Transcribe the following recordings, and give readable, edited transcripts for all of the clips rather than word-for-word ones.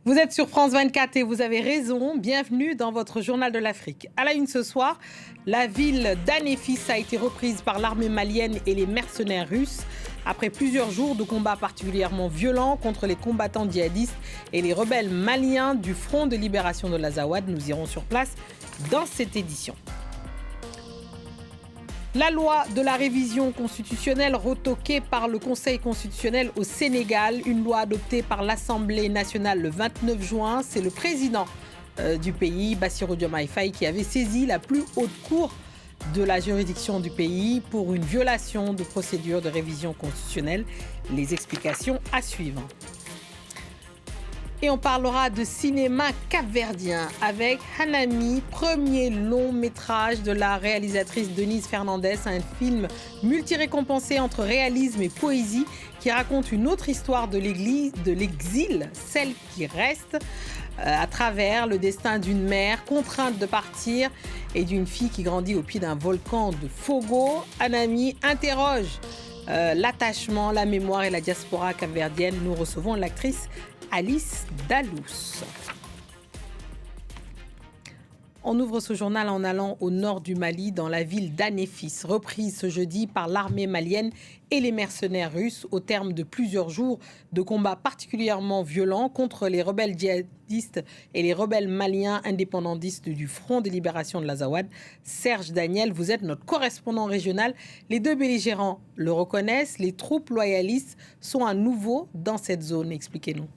Vous êtes sur France 24 et vous avez raison. Bienvenue dans votre journal de l'Afrique. À la une ce soir, la ville d'Anéfis a été reprise par l'armée malienne et les mercenaires russes. Après plusieurs jours de combats particulièrement violents contre les combattants djihadistes et les rebelles maliens du Front de libération de l'Azawad, nous irons sur place dans cette édition. La loi de la révision constitutionnelle retoquée par le Conseil constitutionnel au Sénégal, une loi adoptée par l'Assemblée nationale le 29 juin. C'est le président du pays, Bassirou Diomaye Faye, qui avait saisi la plus haute cour de la juridiction du pays pour une violation de procédure de révision constitutionnelle. Les explications à suivre. Et on parlera de cinéma capverdien avec Hanami, premier long métrage de la réalisatrice Denise Fernandez, un film multi-récompensé entre réalisme et poésie qui raconte une autre histoire de l'exil, celle qui reste, à travers le destin d'une mère contrainte de partir et d'une fille qui grandit au pied d'un volcan de Fogo. Hanami interroge l'attachement, la mémoire et la diaspora capverdienne. Nous recevons l'actrice Alice Dalous. On ouvre ce journal en allant au nord du Mali, dans la ville d'Anéfis, reprise ce jeudi par l'armée malienne et les mercenaires russes au terme de plusieurs jours de combats particulièrement violents contre les rebelles djihadistes et les rebelles maliens indépendantistes du Front de libération de l'Azawad. Serge Daniel, vous êtes notre correspondant régional. Les deux belligérants le reconnaissent, les troupes loyalistes sont à nouveau dans cette zone. Expliquez-nous.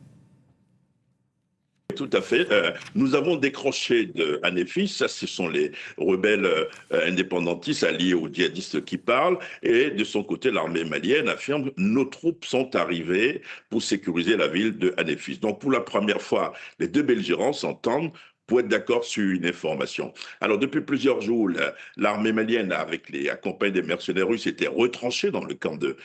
Tout à fait. Nous avons décroché de Anéfis, ça ce sont les rebelles indépendantistes alliés aux djihadistes qui parlent, et de son côté l'armée malienne affirme nos troupes sont arrivées pour sécuriser la ville de Anéfis. Donc pour la première fois, les deux belligérants s'entendent pour être d'accord sur une information. Alors, depuis plusieurs jours, l'armée malienne, accompagnée des mercenaires russes, était retranchée dans le camp de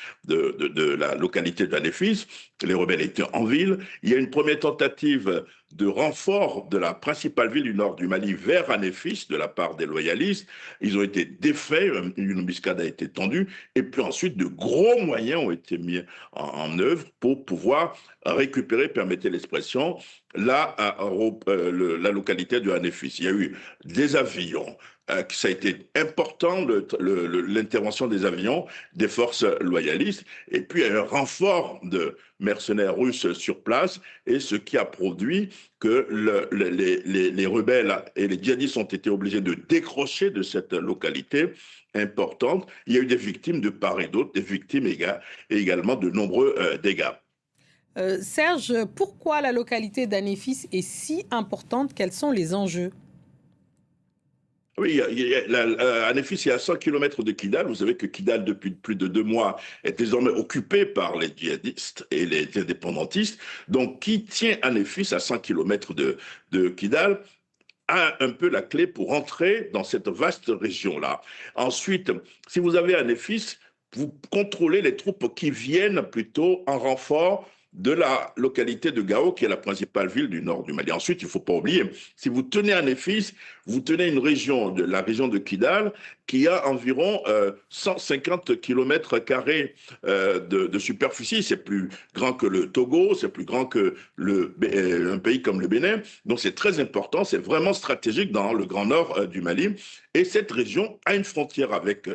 la localité d'Anéfis. Les rebelles étaient en ville. Il y a une première tentative de renfort de la principale ville du nord du Mali vers Anéfis de la part des loyalistes. Ils ont été défaits, une embuscade a été tendue, et puis ensuite de gros moyens ont été mis en œuvre pour pouvoir récupérer, permettez l'expression, la localité de Anéfis. Il y a eu des avions, ça a été important, l'intervention des avions des forces loyalistes, et puis il y a eu un renfort de mercenaires russes sur place, et ce qui a produit que les rebelles et les djihadistes ont été obligés de décrocher de cette localité importante. Il y a eu des victimes de part et d'autre, des victimes et également de nombreux dégâts. Serge, pourquoi la localité d'Anéfis est si importante? Quels sont les enjeux? Oui, Anéfis est à 100 km de Kidal. Vous savez que Kidal, depuis plus de 2 mois, est désormais occupé par les djihadistes et les indépendantistes. Donc, qui tient Anéfis à 100 km de Kidal a un peu la clé pour entrer dans cette vaste région-là. Ensuite, si vous avez Anéfis, vous contrôlez les troupes qui viennent plutôt en renfort de la localité de Gao, qui est la principale ville du nord du Mali. Ensuite, il ne faut pas oublier, si vous tenez Anéfis, vous tenez une région, la région de Kidal, qui a environ 150 km² de superficie. C'est plus grand que le Togo, c'est plus grand que un pays comme le Bénin. Donc c'est très important, c'est vraiment stratégique dans le grand nord du Mali. Et cette région a une frontière avec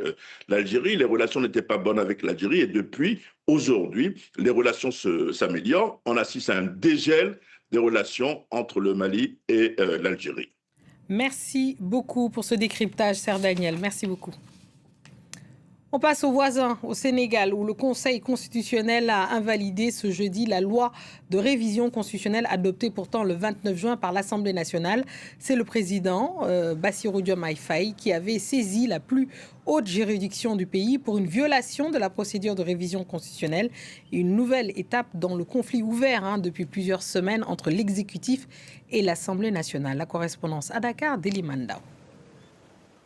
l'Algérie. Les relations n'étaient pas bonnes avec l'Algérie, et depuis aujourd'hui, les relations s'améliorent. On assiste à un dégel des relations entre le Mali et l'Algérie. Merci beaucoup pour ce décryptage, Serge Daniel. Merci beaucoup. On passe au voisin, au Sénégal, où le Conseil constitutionnel a invalidé ce jeudi la loi de révision constitutionnelle adoptée pourtant le 29 juin par l'Assemblée nationale. C'est le président Bassirou Diomaye Faye qui avait saisi la plus haute juridiction du pays pour une violation de la procédure de révision constitutionnelle. Une nouvelle étape dans le conflit ouvert depuis plusieurs semaines entre l'exécutif et l'Assemblée nationale. La correspondance à Dakar d'Elimandao.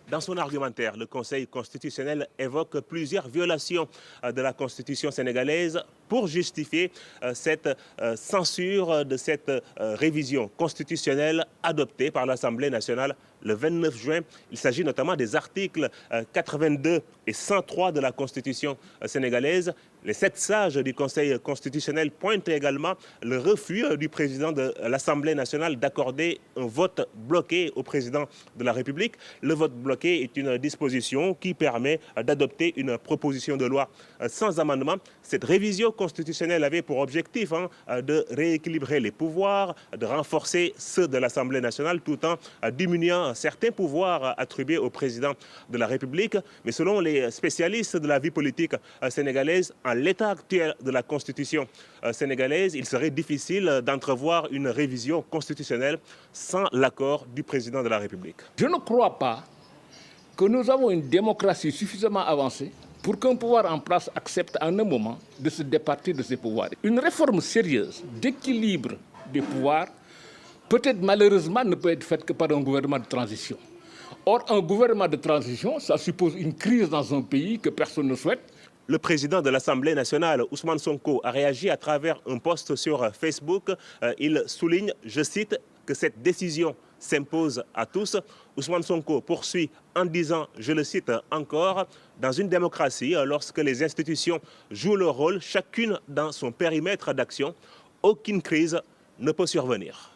Dans son argumentaire, le Conseil constitutionnel évoque plusieurs violations de la Constitution sénégalaise pour justifier cette censure de cette révision constitutionnelle adoptée par l'Assemblée nationale le 29 juin. Il s'agit notamment des articles 82 et 103 de la Constitution sénégalaise Les 7 sages du Conseil constitutionnel pointent également le refus du président de l'Assemblée nationale d'accorder un vote bloqué au président de la République. Le vote bloqué est une disposition qui permet d'adopter une proposition de loi sans amendement. Cette révision constitutionnelle avait pour objectif de rééquilibrer les pouvoirs, de renforcer ceux de l'Assemblée nationale tout en diminuant certains pouvoirs attribués au président de la République. Mais selon les spécialistes de la vie politique sénégalaise, en l'état actuel de la Constitution sénégalaise, il serait difficile d'entrevoir une révision constitutionnelle sans l'accord du président de la République. Je ne crois pas que nous avons une démocratie suffisamment avancée pour qu'un pouvoir en place accepte en un moment de se départir de ses pouvoirs. Une réforme sérieuse d'équilibre des pouvoirs, peut-être malheureusement, ne peut être faite que par un gouvernement de transition. Or, un gouvernement de transition, ça suppose une crise dans un pays que personne ne souhaite. Le président de l'Assemblée nationale, Ousmane Sonko, a réagi à travers un post sur Facebook. Il souligne, je cite, que cette décision s'impose à tous. Ousmane Sonko poursuit en disant, je le cite encore, dans une démocratie, lorsque les institutions jouent leur rôle, chacune dans son périmètre d'action, aucune crise ne peut survenir.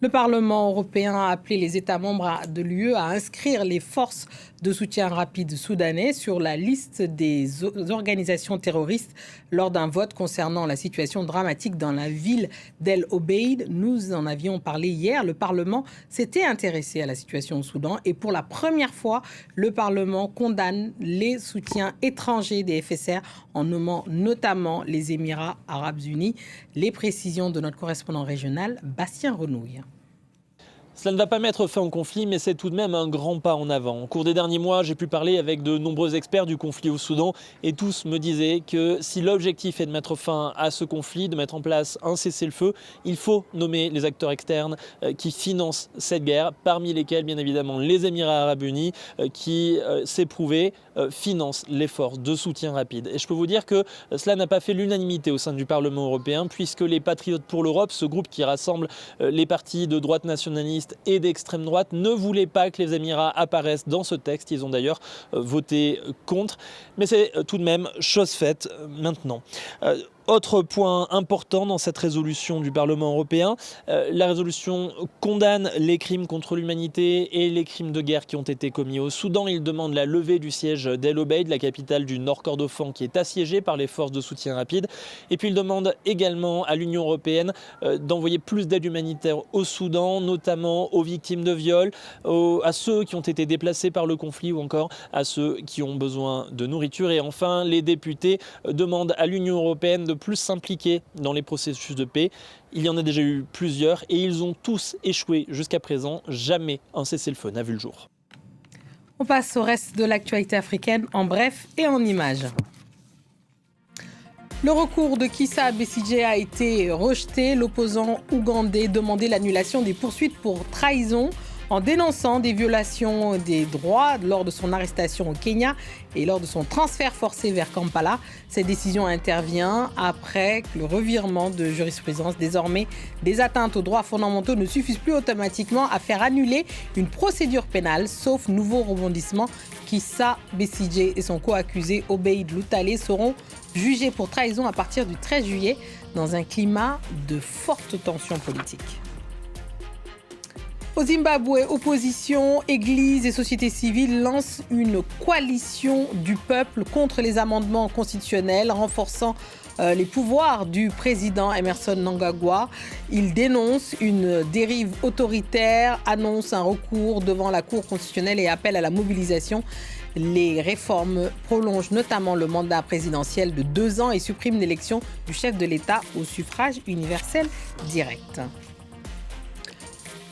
Le Parlement européen a appelé les États membres de l'UE à inscrire les forces de soutien rapide soudanais sur la liste des organisations terroristes lors d'un vote concernant la situation dramatique dans la ville d'El Obeid. Nous en avions parlé hier. Le Parlement s'était intéressé à la situation au Soudan et pour la première fois, le Parlement condamne les soutiens étrangers des FSR en nommant notamment les Émirats arabes unis. Les précisions de notre correspondant régional, Bastien Renouille. Cela ne va pas mettre fin au conflit, mais c'est tout de même un grand pas en avant. Au cours des derniers mois, j'ai pu parler avec de nombreux experts du conflit au Soudan et tous me disaient que si l'objectif est de mettre fin à ce conflit, de mettre en place un cessez-le-feu, il faut nommer les acteurs externes qui financent cette guerre, parmi lesquels bien évidemment les Émirats arabes unis qui, c'est prouvé, financent l'effort de soutien rapide. Et je peux vous dire que cela n'a pas fait l'unanimité au sein du Parlement européen puisque les Patriotes pour l'Europe, ce groupe qui rassemble les partis de droite nationaliste et d'extrême droite, ne voulaient pas que les Émirats apparaissent dans ce texte. Ils ont d'ailleurs voté contre. Mais c'est tout de même chose faite maintenant. Autre point important dans cette résolution du Parlement européen, la résolution condamne les crimes contre l'humanité et les crimes de guerre qui ont été commis au Soudan. Il demande la levée du siège d'El Obeid, la capitale du Nord Kordofan qui est assiégée par les forces de soutien rapide. Et puis il demande également à l'Union européenne d'envoyer plus d'aide humanitaire au Soudan, notamment aux victimes de viols, à ceux qui ont été déplacés par le conflit ou encore à ceux qui ont besoin de nourriture. Et enfin, les députés demandent à l'Union européenne de plus s'impliquer dans les processus de paix. Il y en a déjà eu plusieurs et ils ont tous échoué jusqu'à présent. Jamais un cessez-le-feu n'a vu le jour. On passe au reste de l'actualité africaine en bref et en images. Le recours de Kizza Besigye a été rejeté. L'opposant ougandais demandait l'annulation des poursuites pour trahison en dénonçant des violations des droits lors de son arrestation au Kenya et lors de son transfert forcé vers Kampala. Cette décision intervient après le revirement de jurisprudence. Désormais, des atteintes aux droits fondamentaux ne suffisent plus automatiquement à faire annuler une procédure pénale, sauf nouveau rebondissement. Kizza Besigye et son co-accusé Obeid Lutale seront jugés pour trahison à partir du 13 juillet dans un climat de forte tension politique. Au Zimbabwe, opposition, église et société civile lancent une coalition du peuple contre les amendements constitutionnels renforçant les pouvoirs du président Emmerson Mnangagwa. Il dénonce une dérive autoritaire, annonce un recours devant la Cour constitutionnelle et appelle à la mobilisation. Les réformes prolongent notamment le mandat présidentiel de 2 ans et suppriment l'élection du chef de l'État au suffrage universel direct.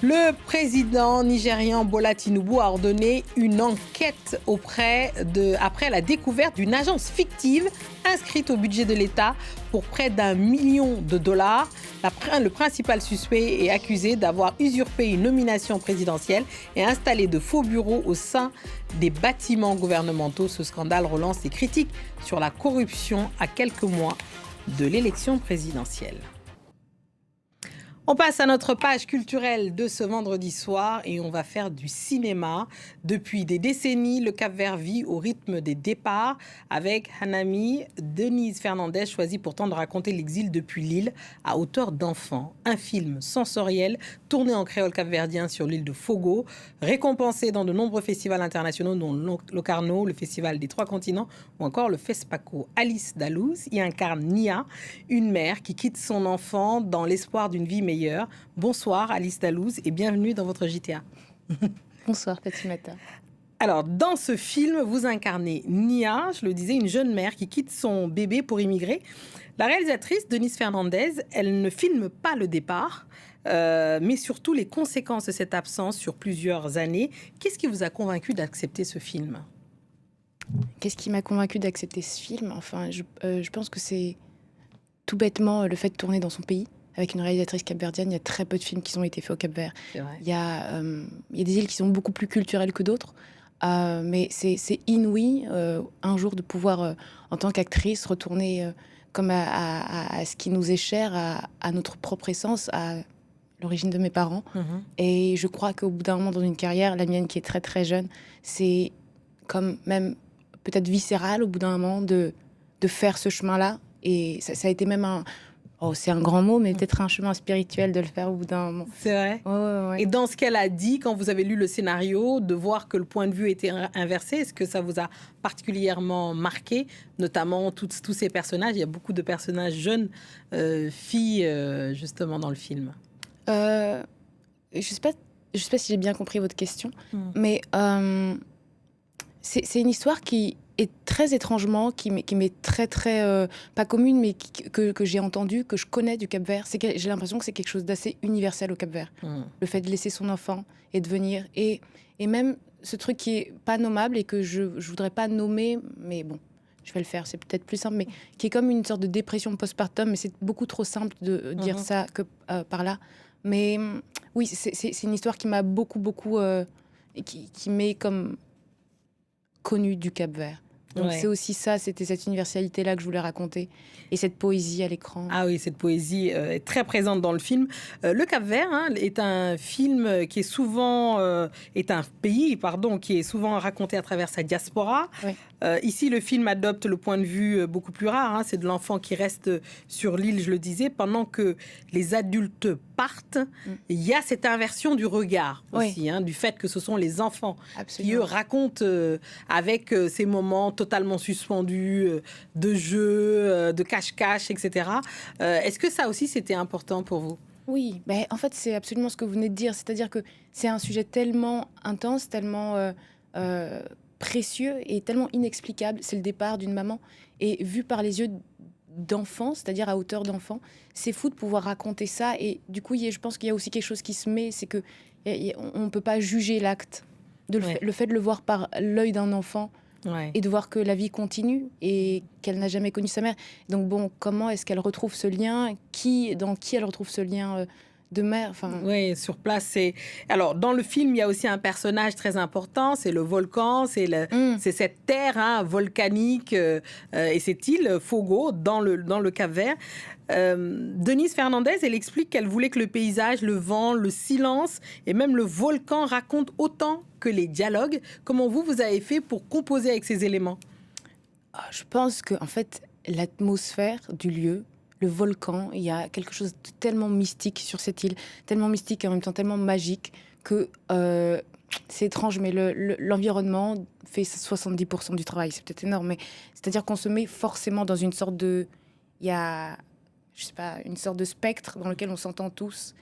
Le président nigérian Bola Tinubu a ordonné une enquête après la découverte d'une agence fictive inscrite au budget de l'État pour près d'1 million de dollars. Le principal suspect est accusé d'avoir usurpé une nomination présidentielle et installé de faux bureaux au sein des bâtiments gouvernementaux. Ce scandale relance les critiques sur la corruption à quelques mois de l'élection présidentielle. On passe à notre page culturelle de ce vendredi soir et on va faire du cinéma. Depuis des décennies, le Cap-Vert vit au rythme des départs. Avec Hanami, Denise Fernandez choisit pourtant de raconter l'exil depuis l'île à hauteur d'enfant. Un film sensoriel tourné en créole capverdien sur l'île de Fogo, récompensé dans de nombreux festivals internationaux dont Locarno, le Festival des Trois Continents ou encore le FESPACO. Alice Dalouz y incarne Nia, une mère qui quitte son enfant dans l'espoir d'une vie meilleure. Bonsoir Alice Dalouz et bienvenue dans votre JTA. Bonsoir Fatimata. Alors dans ce film, vous incarnez Nia, je le disais, une jeune mère qui quitte son bébé pour immigrer. La réalisatrice Denise Fernandez, elle ne filme pas le départ, mais surtout les conséquences de cette absence sur plusieurs années. Qu'est-ce qui vous a convaincu d'accepter ce film ? Qu'est-ce qui m'a convaincu d'accepter ce film ? Enfin, je pense que c'est tout bêtement le fait de tourner dans son pays. Avec une réalisatrice capverdienne, il y a très peu de films qui ont été faits au Cap-Vert. Il y a des îles qui sont beaucoup plus culturelles que d'autres, mais c'est inouï un jour de pouvoir, en tant qu'actrice, retourner comme à ce qui nous est cher, à notre propre essence, à l'origine de mes parents. Et je crois qu'au bout d'un moment dans une carrière, la mienne qui est très très jeune, c'est comme même peut-être viscéral au bout d'un moment de faire ce chemin-là. Et ça a été même c'est un grand mot, mais peut-être un chemin spirituel de le faire au bout d'un moment. C'est vrai. Ouais. Et dans ce qu'elle a dit, quand vous avez lu le scénario, de voir que le point de vue était inversé, est-ce que ça vous a particulièrement marqué, notamment tous ces personnages ? Il y a beaucoup de personnages jeunes, filles, justement, dans le film. Je sais pas si j'ai bien compris votre question, mais c'est une histoire qui est très étrangement, qui m'est très pas commune, mais que j'ai entendu, que je connais du Cap-Vert. J'ai l'impression que c'est quelque chose d'assez universel au Cap-Vert. Le fait de laisser son enfant et de venir, et même ce truc qui est pas nommable et que je voudrais pas nommer, mais bon, je vais le faire, c'est peut-être plus simple, mais qui est comme une sorte de dépression postpartum, mais c'est beaucoup trop simple de dire ça que par là. Mais oui, c'est une histoire qui m'a beaucoup, qui m'est comme connue du Cap-Vert. Donc c'est aussi ça, c'était cette universalité-là que je voulais raconter. Et cette poésie à l'écran. Ah oui, cette poésie est très présente dans le film. Le Cap-Vert est un film qui est souvent... est un pays, qui est souvent raconté à travers sa diaspora. Oui. Ici, le film adopte le point de vue beaucoup plus rare. C'est de l'enfant qui reste sur l'île, je le disais, pendant que les adultes partent. Il y a cette inversion du regard aussi, du fait que ce sont les enfants qui, eux, racontent avec ces moments totalement suspendus de jeu, de cache-cache, etc. Est-ce que ça aussi, c'était important pour vous ? Oui, en fait, c'est absolument ce que vous venez de dire. C'est-à-dire que c'est un sujet tellement intense, tellement précieux et tellement inexplicable. C'est le départ d'une maman. Et vu par les yeux d'enfant, c'est-à-dire à hauteur d'enfant, c'est fou de pouvoir raconter ça. Et du coup, je pense qu'il y a aussi quelque chose qui se met, c'est que on ne peut pas juger l'acte. Le fait de le voir par l'œil d'un enfant, et de voir que la vie continue et qu'elle n'a jamais connu sa mère. Donc bon, comment est-ce qu'elle retrouve ce lien ? Dans qui elle retrouve ce lien de mère ? Oui, sur place, c'est... Alors, dans le film, il y a aussi un personnage très important, c'est le volcan, c'est cette terre volcanique et cette île, Fogo, dans le Cap-Vert. Denise Fernandez, elle explique qu'elle voulait que le paysage, le vent, le silence et même le volcan racontent autant que les dialogues. Comment vous avez fait pour composer avec ces éléments ? Je pense que en fait, l'atmosphère du lieu, le volcan, il y a quelque chose de tellement mystique sur cette île, tellement mystique et en même temps tellement magique que c'est étrange, mais l'environnement fait 70% du travail. C'est peut-être énorme, mais c'est-à-dire qu'on se met forcément dans une sorte de... Il y a, je sais pas, une sorte de spectre dans lequel on s'entend tous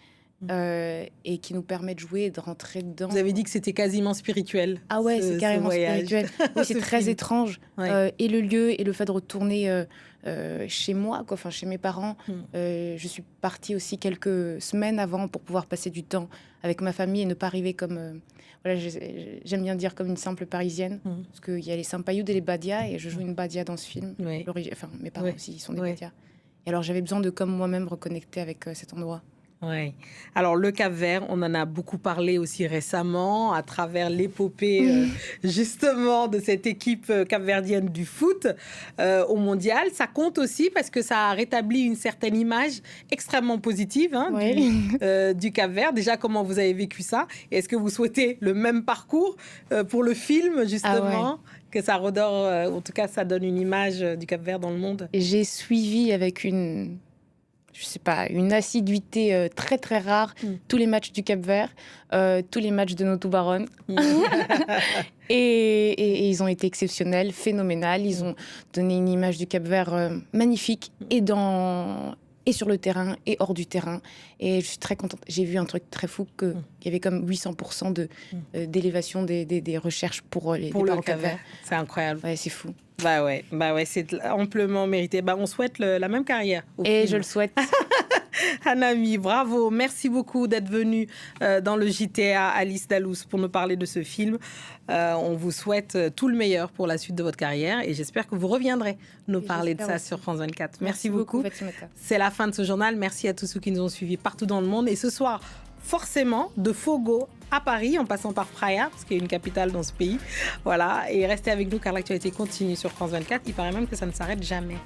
et qui nous permet de jouer et de rentrer dedans. Vous avez dit que c'était quasiment spirituel. Ah ouais, c'est carrément spirituel. Oui, c'est très étrange. Et le lieu et le fait de retourner chez moi, chez mes parents. Je suis partie aussi quelques semaines avant pour pouvoir passer du temps avec ma famille et ne pas arriver comme... j'aime bien dire comme une simple Parisienne, parce qu'il y a les Sampayoud et les Badias, et je joue une Badia dans ce film. Mes parents aussi, ils sont des Badias. Et alors j'avais besoin de, comme moi-même, reconnecter avec cet endroit. Oui. Alors, le Cap-Vert, on en a beaucoup parlé aussi récemment à travers l'épopée, justement, de cette équipe capverdienne du foot au mondial. Ça compte aussi parce que ça a rétabli une certaine image extrêmement positive du Cap-Vert. Déjà, comment vous avez vécu ça? Et est-ce que vous souhaitez le même parcours pour le film, justement, que ça redore, en tout cas, ça donne une image du Cap-Vert dans le monde? J'ai suivi avec une assiduité très très rare tous les matchs du Cap-Vert, tous les matchs de Noto Baron. Et ils ont été exceptionnels, phénoménales. Ils ont donné une image du Cap-Vert magnifique et sur le terrain et hors du terrain. Et je suis très contente. J'ai vu un truc très fou, qu'il y avait comme 800% d'élévation des recherches pour le Cap-Vert. C'est incroyable. Ouais, c'est fou. Bah ouais, c'est amplement mérité. On souhaite la même carrière. Et je le souhaite. Hanami, bravo. Merci beaucoup d'être venue dans le JTA Alice Dalous pour nous parler de ce film. On vous souhaite tout le meilleur pour la suite de votre carrière et j'espère que vous reviendrez nous parler de ça sur France 24. Merci beaucoup. C'est la fin de ce journal. Merci à tous ceux qui nous ont suivis partout dans le monde. Et ce soir, forcément, de Fogo à Paris, en passant par Praia, parce qu'il y a une capitale dans ce pays. Voilà. Et restez avec nous car l'actualité continue sur France 24. Il paraît même que ça ne s'arrête jamais.